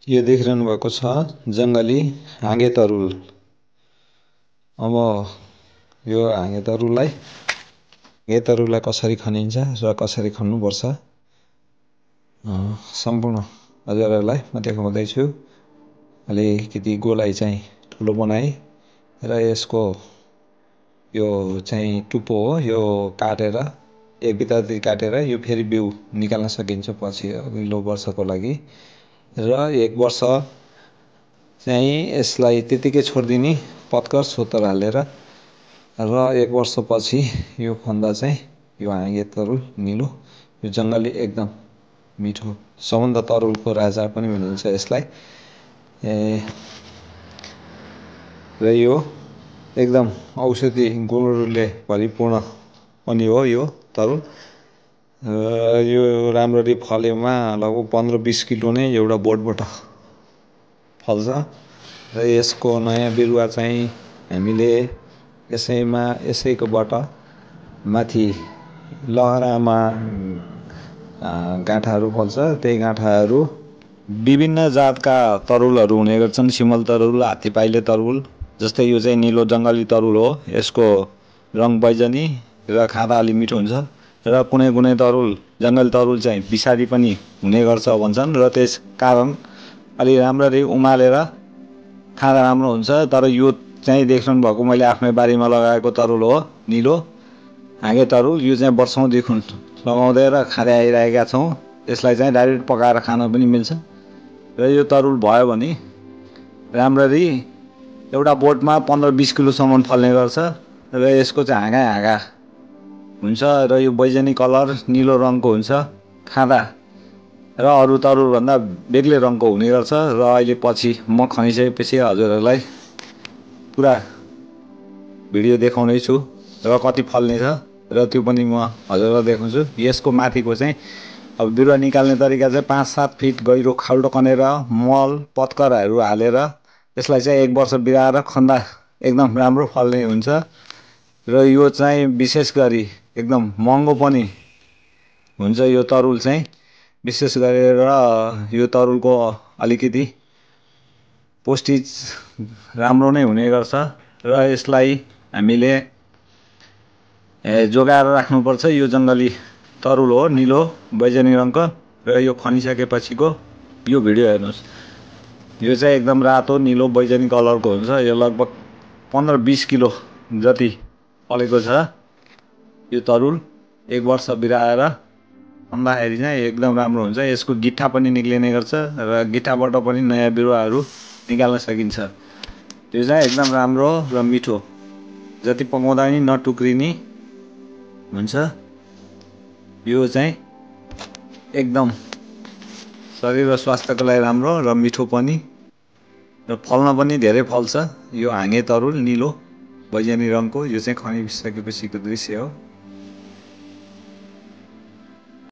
यो देखिरहनु भएको छ जङ्गली हाँगे तरुल। अब यो हाँगे तरुललाई कसरी खनिन्छ र कसरी खन्नुपर्छ सम्पूर्ण हजुरहरूलाई म देखाउँदैछु। अलिकति गोलाई चाहिँ ठुलो बनाएँ र यसको यो चाहिँ टुप्पो हो, यो काटेर एक बितादेखि काटेर यो फेरि बिउ निकाल्न सकिन्छ पछि अघिल्लो वर्षको लागि। र एक वर्ष चाहिँ यसलाई त्यतिकै छोडिदिने पत्कर सोतर हालेर र एक वर्षपछि यो खन्दा चाहिँ यो हाँगे तरुल निलो, यो जङ्गली एकदम मिठो सबभन्दा तरुलको राजा पनि भनिन्छ यसलाई। र यो एकदम औषधि गुणले परिपूर्ण पनि हो यो तरुल। यो राम्ररी फलेमा लगभग 15-20 किलो नै एउटा बोटबाट फल्छ। र यसको नयाँ बिरुवा चाहिँ हामीले यसैकोबाट माथि लहरामा गाँठाहरू फल्छ। त्यही गाँठाहरू विभिन्न जातका तरुलहरू हुने गर्छन्। सिमल तरुल, हात्तीपाइले तरुल जस्तै यो चाहिँ निलो जङ्गली तरुल हो। यसको रङ बैजनी र खाँदा अलि मिठो हुन्छ। र कुनै कुनै तरुल जङ्गली तरुल चाहिँ विषादी पनि हुने गर्छ भन्छन् र त्यस कारण अलि राम्ररी उमालेर खाँदा राम्रो हुन्छ। तर यो चाहिँ देख्नु भएको मैले आफ्नै बारीमा लगाएको तरुल हो निलो हाँगे तरुल। यो चाहिँ वर्षौँदेखि लगाउँदै र खाँदै आइरहेका छौँ। यसलाई चाहिँ डाइरेक्ट पकाएर खान पनि मिल्छ। र यो तरुल भयो भने राम्ररी एउटा बोटमा 15-20 किलोसम्म फल्ने गर्छ। र यसको चाहिँ हाँगा हुन्छ र यो बैजनी कलर निलो रङको हुन्छ खाँदा, र अरू तरुलभन्दा बेग्लै रङको हुने गर्छ। र अहिले पछि म खनिसकेपछि हजुरहरूलाई पुरा भिडियो देखाउने छु र कति फल्ने छ र त्यो पनि म हजुरलाई देखाउँछु। यसको माथिको चाहिँ अब बिरुवा निकाल्ने तरिका चाहिँ 5-7 फिट गहिरो खाल्डो खनेर मल पत्करहरू हालेर यसलाई चाहिँ एक वर्ष बिराएर खन्दा एकदम राम्रो फल्ने हुन्छ। र यो चाहिँ विशेष गरी एकदम महँगो पनि हुन्छ। यो तरुल चाहिँ विशेष गरेर यो तरुलको अलिकति पोस्टिज राम्रो नै हुने गर्छ। र यसलाई हामीले जोगाएर राख्नुपर्छ। यो जङ्गली तरुल हो निलो बैजनी रङको। र यो खनिसकेपछिको यो भिडियो हेर्नुहोस्। यो चाहिँ एकदम रातो निलो बैजनी कलरको हुन्छ। यो लगभग 15-20 किलो जति फलेको छ यो तरुल। एक वर्ष बिराएर खन्दाखेरि चाहिँ एकदम राम्रो हुन्छ। यसको गिट्ठा पनि निक्लिने गर्छ र गिट्ठाबाट पनि नयाँ बिरुवाहरू निकाल्न सकिन्छ। त्यो चाहिँ एकदम राम्रो र मिठो, जति पकाउँदा पनि नटुक्रिने हुन्छ। यो चाहिँ एकदम शरीर र स्वास्थ्यको लागि राम्रो र मिठो पनि, र फल्न पनि धेरै फल्छ। यो हाँगे तरुल निलो बैजनी रङको यो चाहिँ खनिसकेपछिको दृश्य हो।